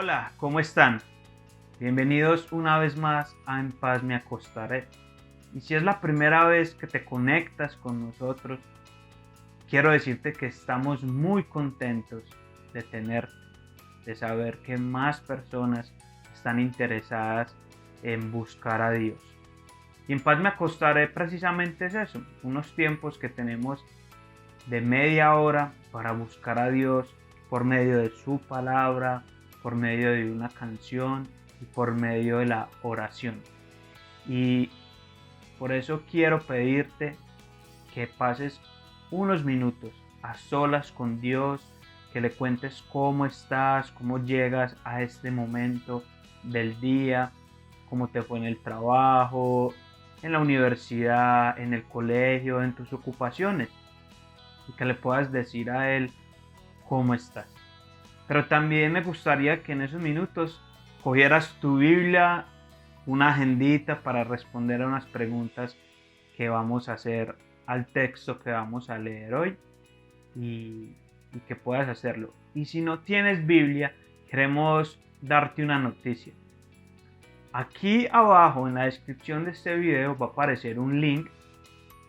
Hola, ¿cómo están? Bienvenidos una vez más a En Paz Me Acostaré. Y si es la primera vez que te conectas con nosotros, quiero decirte que estamos muy contentos de tenerte, de saber que más personas están interesadas en buscar a Dios. Y En Paz Me Acostaré precisamente es eso, unos tiempos que tenemos de media hora para buscar a Dios por medio de su palabra, por medio de una canción y por medio de la oración. Y por eso quiero pedirte que pases unos minutos a solas con Dios, que le cuentes cómo estás, cómo llegas a este momento del día, cómo te fue en el trabajo, en la universidad, en el colegio, en tus ocupaciones, y que le puedas decir a Él cómo estás. Pero también me gustaría que en esos minutos cogieras tu Biblia, una agendita para responder a unas preguntas que vamos a hacer al texto que vamos a leer hoy y que puedas hacerlo. Y si no tienes Biblia, queremos darte una noticia. Aquí abajo en la descripción de este video va a aparecer un link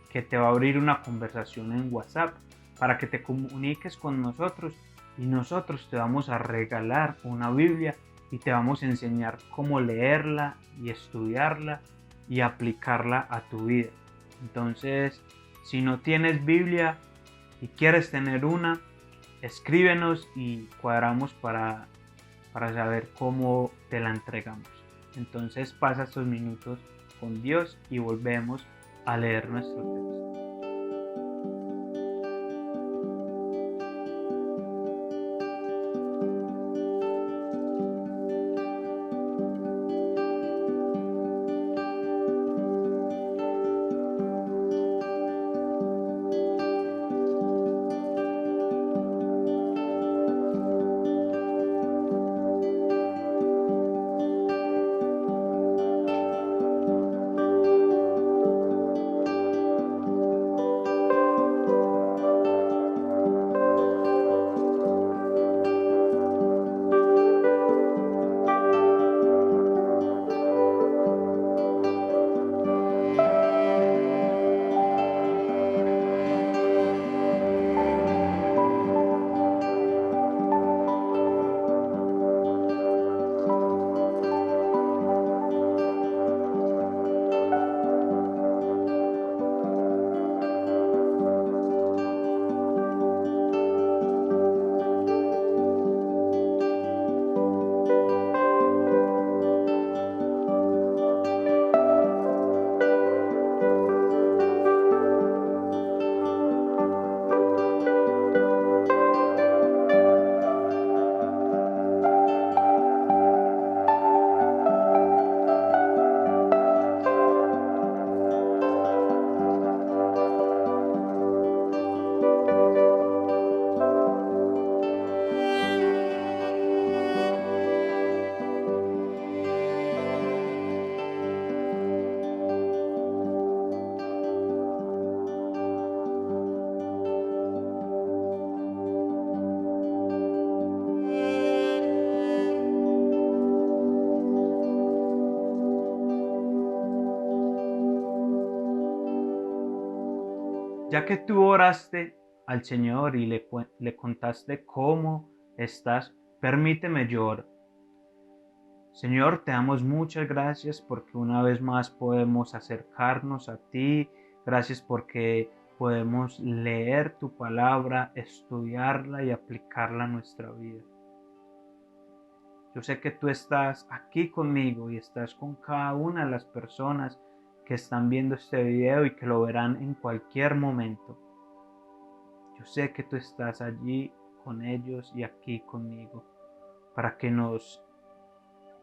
que te va a abrir una conversación en WhatsApp para que te comuniques con nosotros y nosotros te vamos a regalar una Biblia y te vamos a enseñar cómo leerla y estudiarla y aplicarla a tu vida. Entonces, si no tienes Biblia y quieres tener una, escríbenos y cuadramos para saber cómo te la entregamos. Entonces pasa estos minutos con Dios y volvemos a leer nuestro texto. Ya que tú oraste al Señor y le contaste cómo estás, permíteme llorar. Señor, te damos muchas gracias porque una vez más podemos acercarnos a ti. Gracias porque podemos leer tu palabra, estudiarla y aplicarla a nuestra vida. Yo sé que tú estás aquí conmigo y estás con cada una de las personas que están viendo este video y que lo verán en cualquier momento. Yo sé que tú estás allí con ellos y aquí conmigo para que nos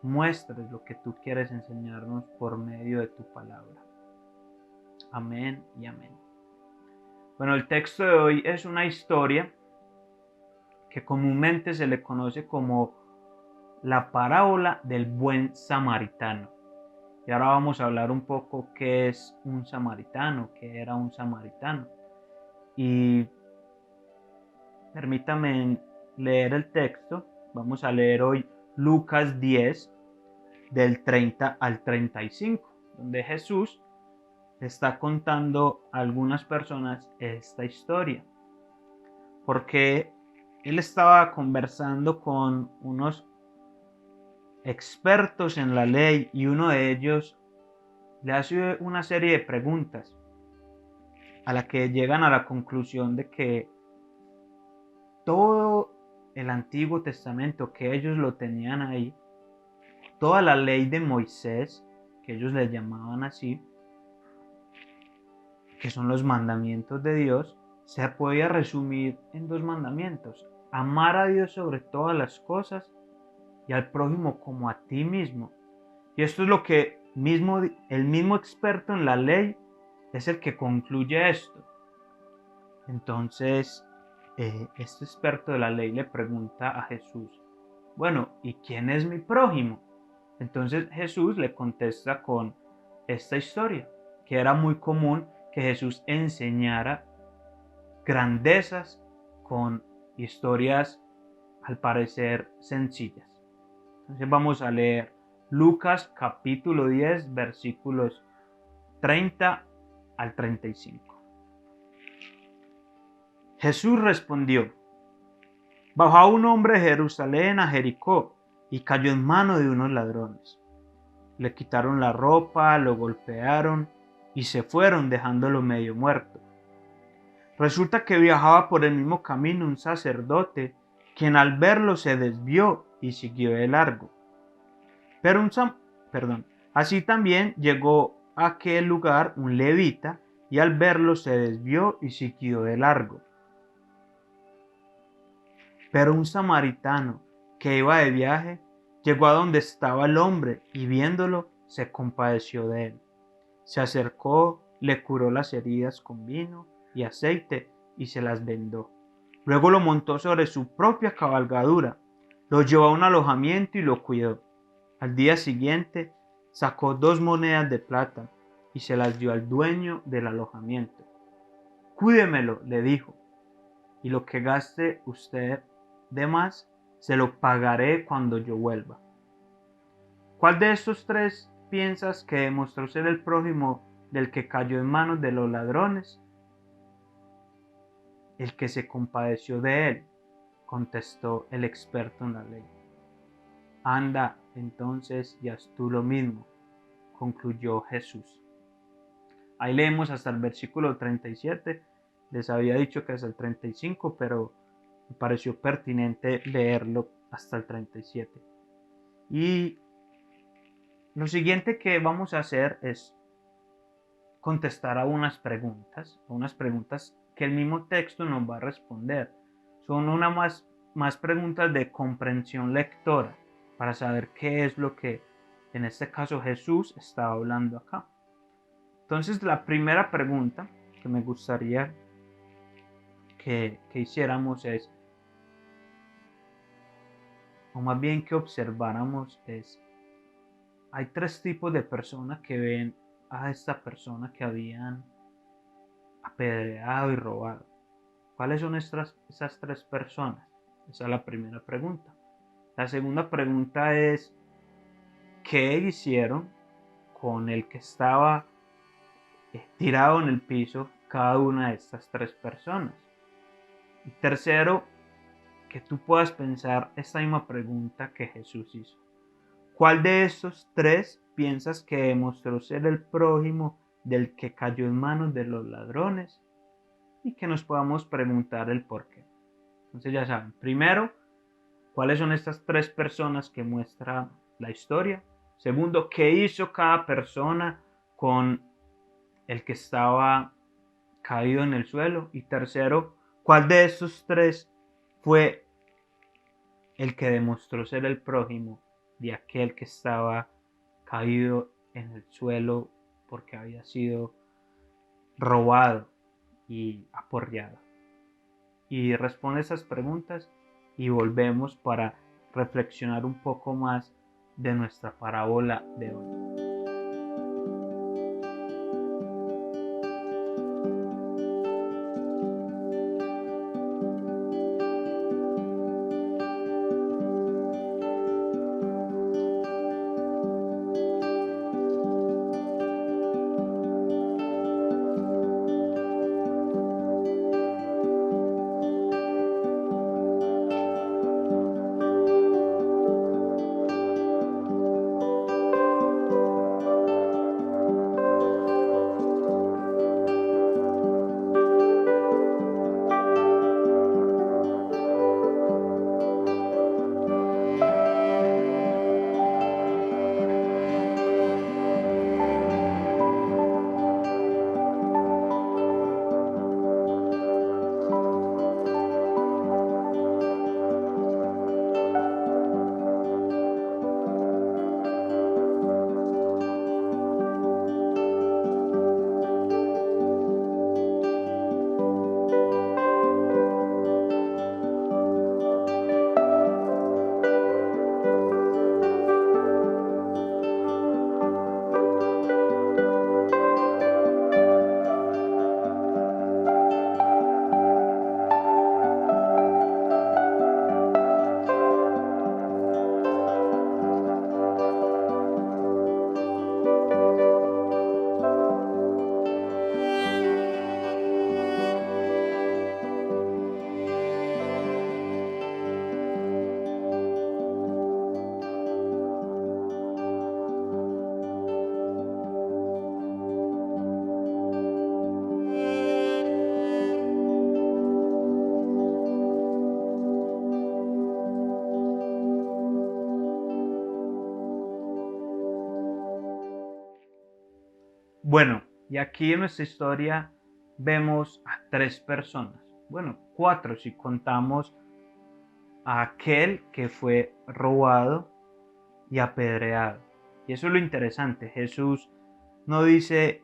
muestres lo que tú quieres enseñarnos por medio de tu palabra. Amén y amén. Bueno, el texto de hoy es una historia que comúnmente se le conoce como la parábola del buen samaritano. Y ahora vamos a hablar un poco qué es un samaritano, qué era un samaritano. Y permítame leer el texto. Vamos a leer hoy Lucas 10, del 30 al 35, donde Jesús está contando a algunas personas esta historia, porque él estaba conversando con unos expertos en la ley y uno de ellos le hace una serie de preguntas a la que llegan a la conclusión de que todo el Antiguo Testamento, que ellos lo tenían ahí, toda la ley de Moisés, que ellos le llamaban así, que son los mandamientos de Dios, se podía resumir en dos mandamientos: amar a Dios sobre todas las cosas y al prójimo como a ti mismo. Y esto es lo que el mismo experto en la ley es el que concluye esto. Entonces, este experto de la ley le pregunta a Jesús: bueno, ¿y quién es mi prójimo? Entonces Jesús le contesta con esta historia, que era muy común que Jesús enseñara grandezas con historias al parecer sencillas. Entonces vamos a leer Lucas capítulo 10, versículos 30 al 35. Jesús respondió: bajó un hombre de Jerusalén a Jericó y cayó en mano de unos ladrones. Le quitaron la ropa, lo golpearon y se fueron dejándolo medio muerto. Resulta que viajaba por el mismo camino un sacerdote, quien al verlo se desvió y siguió de largo. Pero así también llegó a aquel lugar un levita y al verlo se desvió y siguió de largo. Pero un samaritano que iba de viaje llegó a donde estaba el hombre y viéndolo se compadeció de él. Se acercó, le curó las heridas con vino y aceite y se las vendó. Luego lo montó sobre su propia cabalgadura, lo llevó a un alojamiento y lo cuidó. Al día siguiente sacó 2 monedas de plata y se las dio al dueño del alojamiento. Cuídemelo, le dijo, y lo que gaste usted de más se lo pagaré cuando yo vuelva. ¿Cuál de estos tres piensas que demostró ser el prójimo del que cayó en manos de los ladrones? El que se compadeció de él, contestó el experto en la ley. Anda, entonces, y haz tú lo mismo, concluyó Jesús. Ahí leemos hasta el versículo 37. Les había dicho que hasta el 35, pero me pareció pertinente leerlo hasta el 37. Y lo siguiente que vamos a hacer es contestar a unas preguntas que el mismo texto nos va a responder. Son más preguntas de comprensión lectora para saber qué es lo que en este caso Jesús está hablando acá. Entonces la primera pregunta que me gustaría que hiciéramos es, o más bien que observáramos es, hay 3 tipos de personas que ven a esta persona que habían apedreado y robado. ¿Cuáles son esas 3 personas? Esa es la primera pregunta. La segunda pregunta es, ¿qué hicieron con el que estaba tirado en el piso cada una de estas 3 personas? Y tercero, que tú puedas pensar esta misma pregunta que Jesús hizo. ¿Cuál de estos 3 piensas que demostró ser el prójimo del que cayó en manos de los ladrones? Y que nos podamos preguntar el por qué. Entonces ya saben, primero, ¿cuáles son estas 3 personas que muestra la historia? Segundo, ¿qué hizo cada persona con el que estaba caído en el suelo? Y tercero, ¿cuál de estos 3 fue el que demostró ser el prójimo de aquel que estaba caído en el suelo porque había sido robado y aporreado? Y responde esas preguntas y volvemos para reflexionar un poco más de nuestra parábola de hoy. Bueno, y aquí en nuestra historia vemos a tres personas, bueno, cuatro si contamos a aquel que fue robado y apedreado. Y eso es lo interesante, Jesús no dice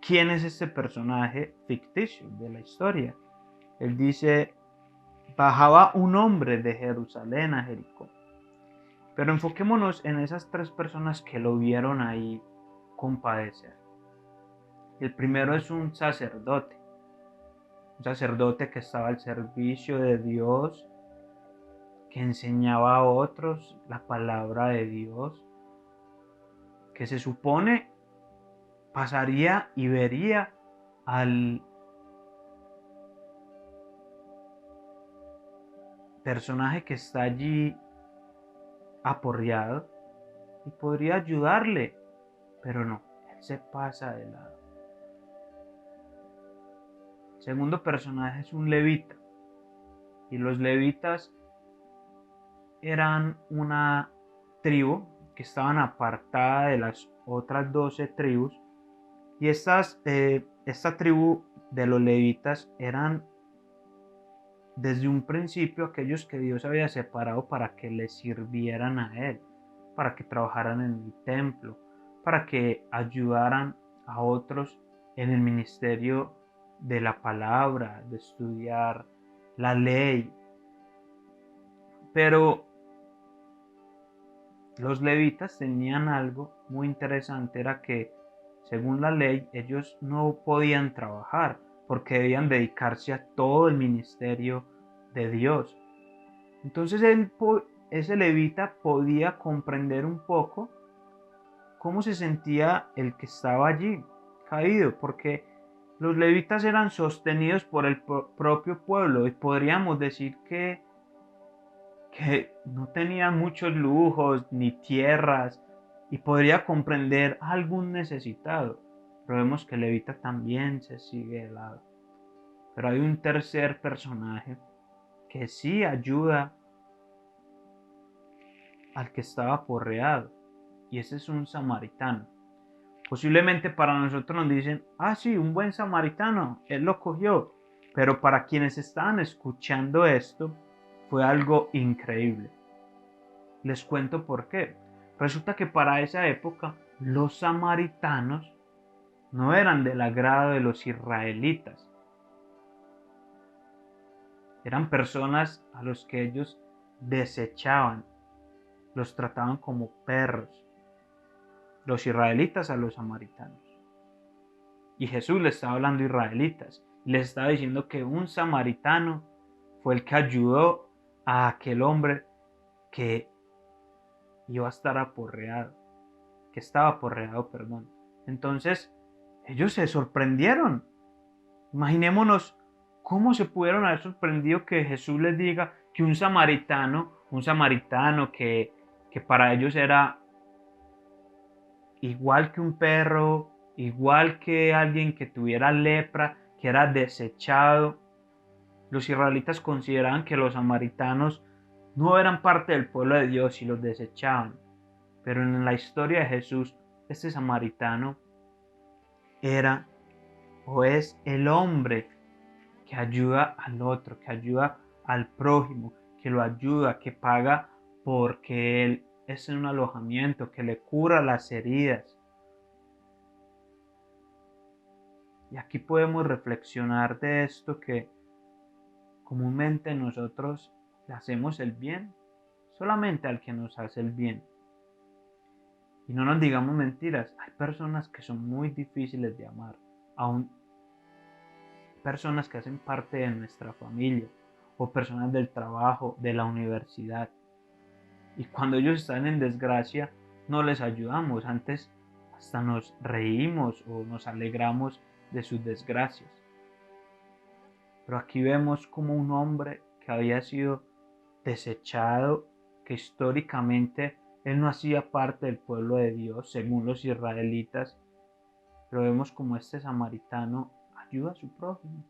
quién es este personaje ficticio de la historia. Él dice, bajaba un hombre de Jerusalén a Jericó. Pero enfoquémonos en esas tres personas que lo vieron ahí compadecer. El primero es un sacerdote que estaba al servicio de Dios, que enseñaba a otros la palabra de Dios, que se supone pasaría y vería al personaje que está allí aporreado y podría ayudarle, pero no, él se pasa de lado. El segundo personaje es un levita, y los levitas eran una tribu que estaban apartada de las otras 12 tribus, y esta tribu de los levitas eran desde un principio aquellos que Dios había separado para que le sirvieran a Él, para que trabajaran en el templo, para que ayudaran a otros en el ministerio de la palabra, de estudiar la ley. Pero los levitas tenían algo muy interesante, era que según la ley ellos no podían trabajar porque debían dedicarse a todo el ministerio de Dios. Entonces ese levita podía comprender un poco cómo se sentía el que estaba allí caído, porque los levitas eran sostenidos por el propio pueblo y podríamos decir que no tenían muchos lujos ni tierras y podría comprender a algún necesitado. Pero vemos que Levita también se sigue de lado. Pero hay un tercer personaje que sí ayuda al que estaba aporreado, y ese es un samaritano. Posiblemente para nosotros nos dicen, ah sí, un buen samaritano, él lo cogió, pero para quienes estaban escuchando esto fue algo increíble. Les cuento por qué. Resulta que para esa época los samaritanos no eran del agrado de los israelitas. Eran personas a los que ellos desechaban, los trataban como perros, los israelitas a los samaritanos. Y Jesús les estaba hablando a israelitas, les estaba diciendo que un samaritano fue el que ayudó a aquel hombre que iba a estar aporreado, que estaba aporreado, perdón. Entonces, ellos se sorprendieron. Imaginémonos cómo se pudieron haber sorprendido que Jesús les diga que un samaritano que para ellos era igual que un perro, igual que alguien que tuviera lepra, que era desechado. Los israelitas consideraban que los samaritanos no eran parte del pueblo de Dios y los desechaban. Pero en la historia de Jesús, este samaritano era o es el hombre que ayuda al otro, que ayuda al prójimo, que lo ayuda, que paga porque él es en un alojamiento, que le cura las heridas. Y aquí podemos reflexionar de esto que comúnmente nosotros le hacemos el bien solamente al que nos hace el bien. Y no nos digamos mentiras, hay personas que son muy difíciles de amar, aún personas que hacen parte de nuestra familia o personas del trabajo, de la universidad. Y cuando ellos están en desgracia, no les ayudamos, antes hasta nos reímos o nos alegramos de sus desgracias. Pero aquí vemos como un hombre que había sido desechado, que históricamente él no hacía parte del pueblo de Dios, según los israelitas, pero vemos como este samaritano ayuda a su prójimo.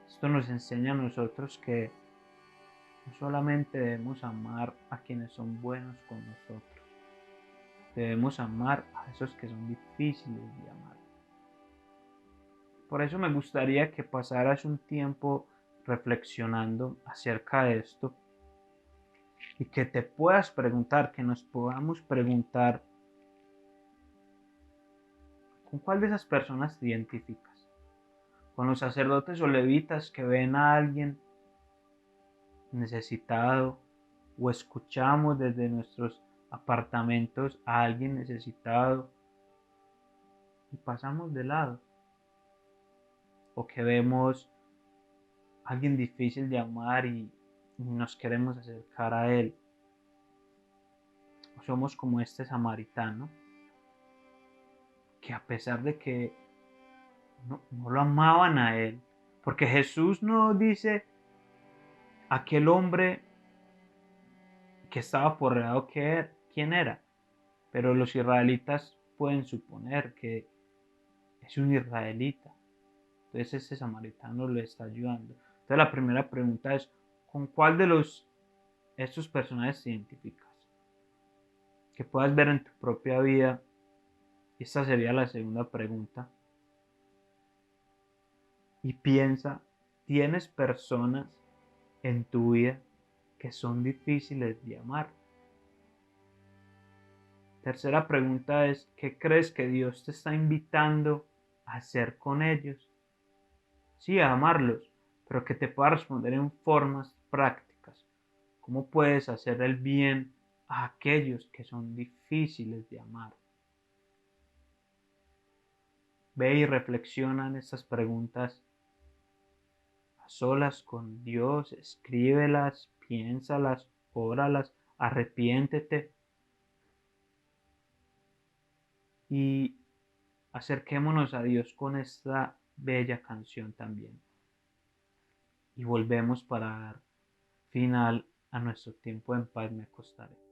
Esto nos enseña a nosotros que no solamente debemos amar a quienes son buenos con nosotros, debemos amar a esos que son difíciles de amar. Por eso me gustaría que pasaras un tiempo reflexionando acerca de esto y que te puedas preguntar, que nos podamos preguntar, ¿con cuál de esas personas te identificas? ¿Con los sacerdotes o levitas que ven a alguien necesitado o escuchamos desde nuestros apartamentos a alguien necesitado y pasamos de lado? ¿O que vemos a alguien difícil de amar y nos queremos acercar a él? ¿O somos como este samaritano que a pesar de que no lo amaban a él? Porque Jesús no dice aquel hombre que estaba aporreado quién era, pero los israelitas pueden suponer que es un israelita. Entonces este samaritano le está ayudando. Entonces la primera pregunta es, ¿con cuál de estos personajes te identificas? Que puedas ver en tu propia vida. Esta sería la segunda pregunta. Y piensa, ¿tienes personas en tu vida que son difíciles de amar? Tercera pregunta es, ¿qué crees que Dios te está invitando a hacer con ellos? Sí, a amarlos, pero que te pueda responder en formas prácticas. ¿Cómo puedes hacer el bien a aquellos que son difíciles de amar? Ve y reflexiona en estas preguntas a solas con Dios, escríbelas, piénsalas, óralas, arrepiéntete y acerquémonos a Dios con esta bella canción también. Y volvemos para dar final a nuestro tiempo en paz me acostaré.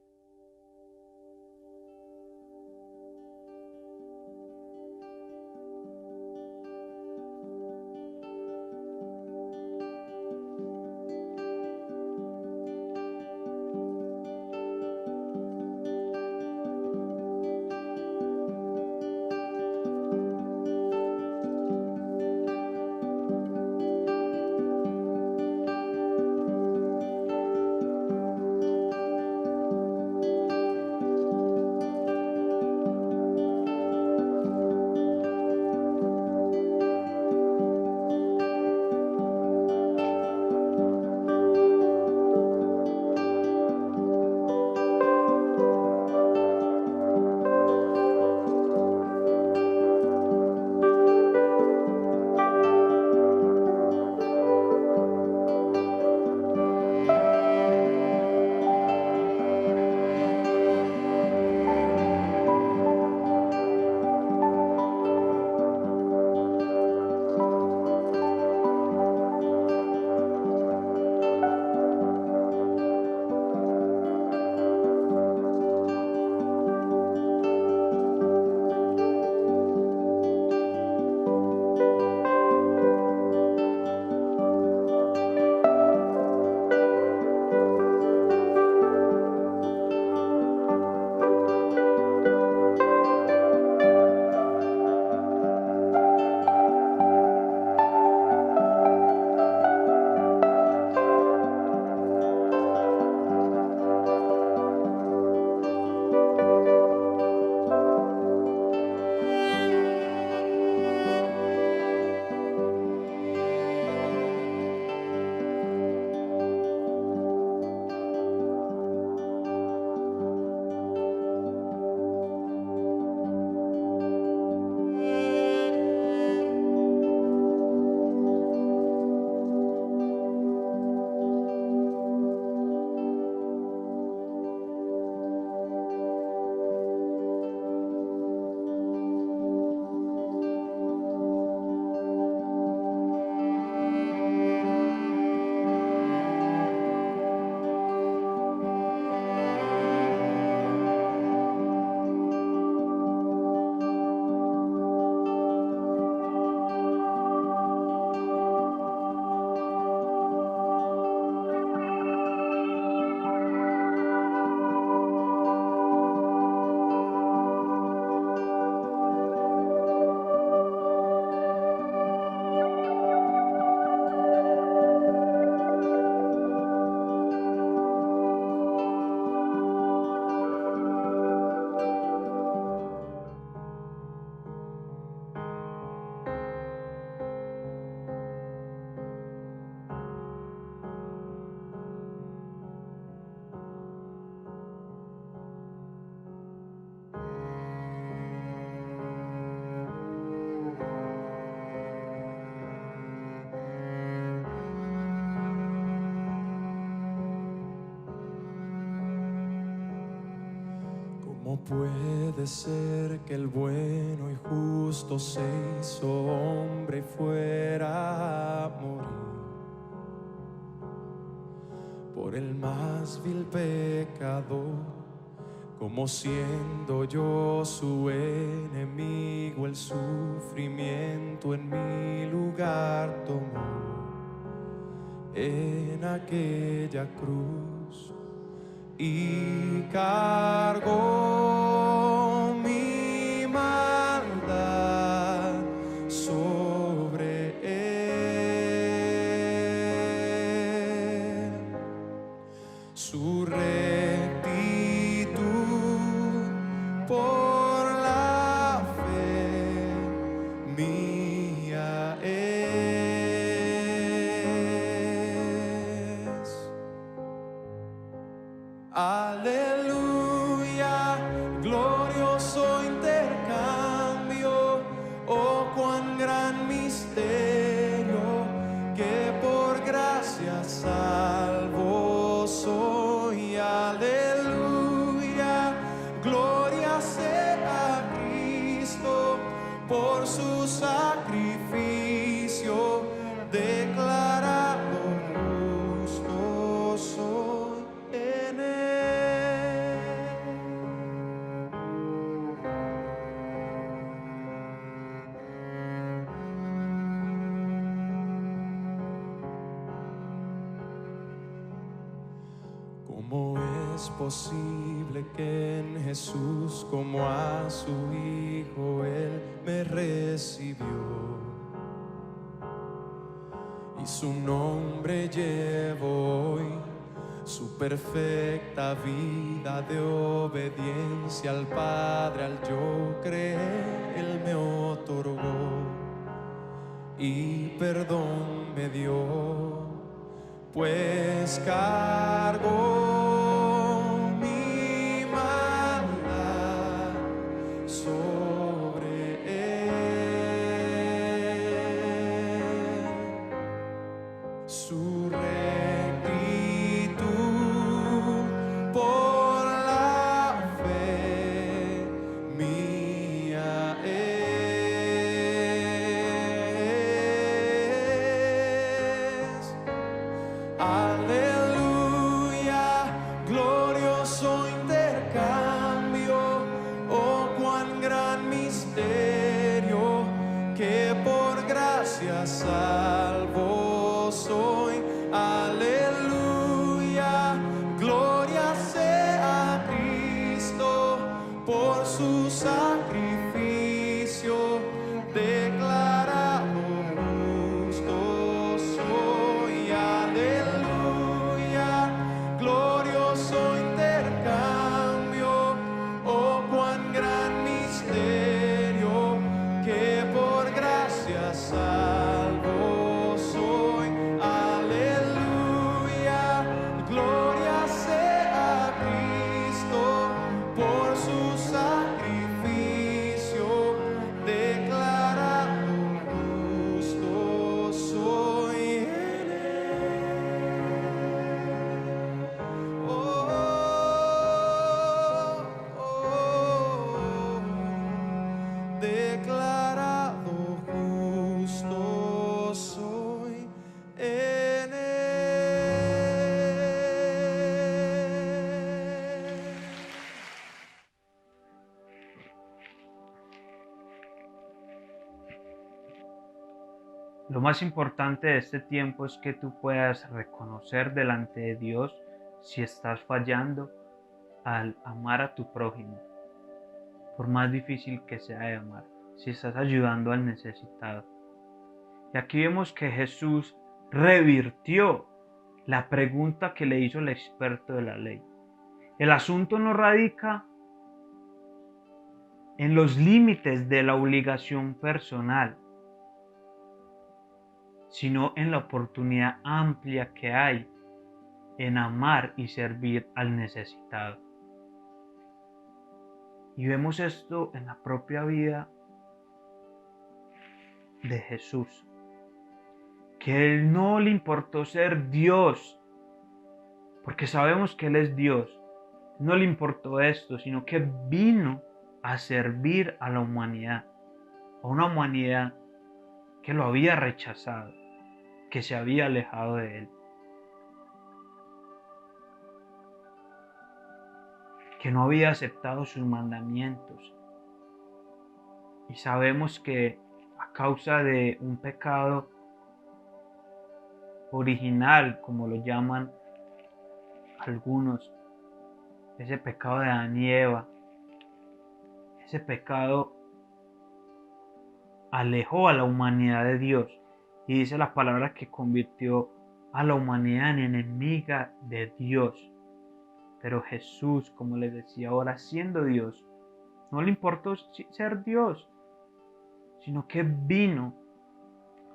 ¿Cómo puede ser que el bueno y justo se hizo hombre y fuera a morir por el más vil pecador? Como siendo yo su enemigo, el sufrimiento en mi lugar tomó en aquella cruz y cargó mi maldad sobre él. Su rectitud por la fe mía es. Aleluya, glorioso intercambio, oh cuán gran misterio, que por gracia salvo soy. Aleluya, gloria sea a Cristo por su sacrificio, declarado justo soy en él. ¿Cómo es posible que en Jesús, como a su Hijo, Él me recibió? Y su nombre llevo hoy, su perfecta vida de obediencia al Padre, al yo creer, Él me otorgó y perdón me dio, pues cargó mi maldad sobre él. Su rectitud por la fe mía es. Aleluya, glorioso intercambio, oh cuán gran misterio, que por gracia salvo soy. Aleluya, gloria sea a Cristo por su sacrificio, declarado justo soy. Aleluya, glorioso intercambio, oh cuán gran misterio, que por gracia salvo soy. Aleluya, gloria sea a Cristo por su sacrificio, declarado justo soy en él. Oh, oh, declarado justo soy en él. Lo más importante de este tiempo es que tú puedas reconocer delante de Dios si estás fallando al amar a tu prójimo, por más difícil que sea de amar, si estás ayudando al necesitado. Y aquí vemos que Jesús revirtió la pregunta que le hizo el experto de la ley. El asunto no radica en los límites de la obligación personal, sino en la oportunidad amplia que hay en amar y servir al necesitado. Y vemos esto en la propia vida de Jesús, que a Él no le importó ser Dios, porque sabemos que Él es Dios. no le importó esto, sino que vino a servir a la humanidad, a una humanidad que lo había rechazado, que se había alejado de él, que no había aceptado sus mandamientos. Y sabemos que a causa de un pecado original, como lo llaman algunos, ese pecado de Adán y Eva, ese pecado alejó a la humanidad de Dios. Y dice la palabra que convirtió a la humanidad en enemiga de Dios. Pero Jesús, como les decía ahora, siendo Dios, no le importó ser Dios, sino que vino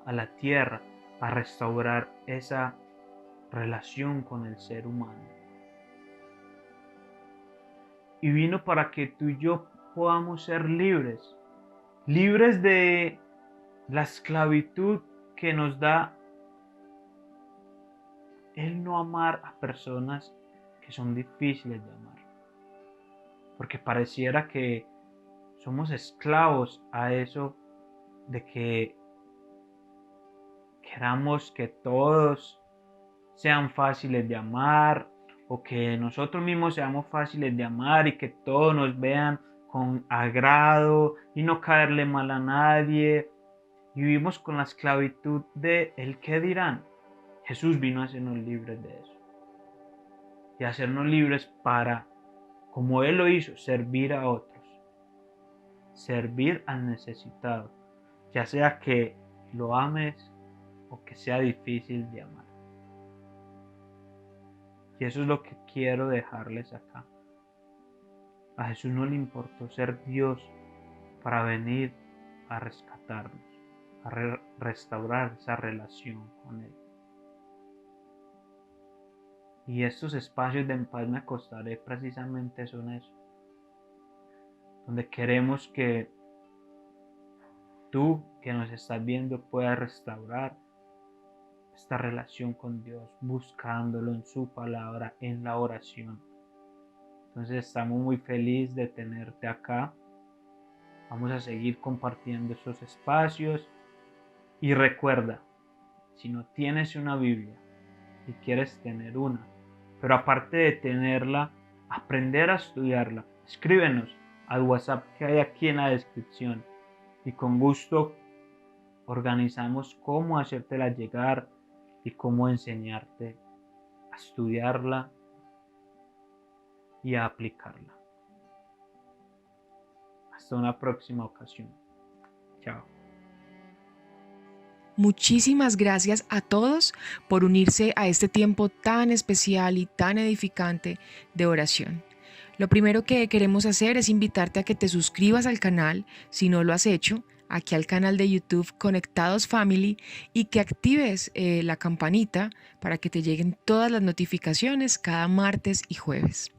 a la tierra a restaurar esa relación con el ser humano. Y vino para que tú y yo podamos ser libres, libres de la esclavitud que nos da el no amar a personas que son difíciles de amar. Porque pareciera que somos esclavos a eso de que queramos que todos sean fáciles de amar o que nosotros mismos seamos fáciles de amar y que todos nos vean con agrado y no caerle mal a nadie. Y vivimos con la esclavitud de el qué dirán. Jesús vino a hacernos libres de eso. Y a hacernos libres para, como Él lo hizo, servir a otros. Servir al necesitado. Ya sea que lo ames o que sea difícil de amar. Y eso es lo que quiero dejarles acá. A Jesús no le importó ser Dios para venir a rescatarnos, a restaurar esa relación con Él. Y estos espacios de En Paz Me Acostaré precisamente son eso. Donde queremos que tú que nos estás viendo puedas restaurar esta relación con Dios, buscándolo en su palabra, en la oración. Entonces estamos muy felices de tenerte acá. Vamos a seguir compartiendo estos espacios. Y recuerda, si no tienes una Biblia y quieres tener una, pero aparte de tenerla, aprender a estudiarla, escríbenos al WhatsApp que hay aquí en la descripción. Y con gusto organizamos cómo hacértela llegar y cómo enseñarte a estudiarla y a aplicarla. Hasta una próxima ocasión. Chao. Muchísimas gracias a todos por unirse a este tiempo tan especial y tan edificante de oración. Lo primero que queremos hacer es invitarte a que te suscribas al canal, si no lo has hecho, aquí al canal de YouTube Conectados Family, y que actives la campanita para que te lleguen todas las notificaciones cada martes y jueves.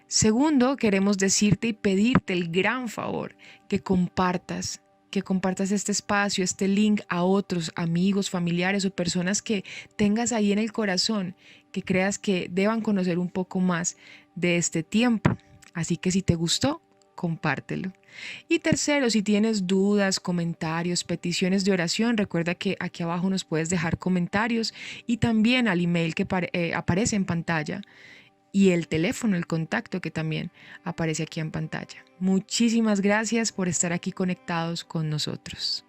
Segundo, queremos decirte y pedirte el gran favor que compartas este espacio, este link a otros amigos, familiares o personas que tengas ahí en el corazón, que creas que deban conocer un poco más de este tiempo. Así que si te gustó, compártelo. Y tercero, si tienes dudas, comentarios, peticiones de oración, recuerda que aquí abajo nos puedes dejar comentarios y también al email que aparece en pantalla y el teléfono, el contacto que también aparece aquí en pantalla. Muchísimas gracias por estar aquí conectados con nosotros.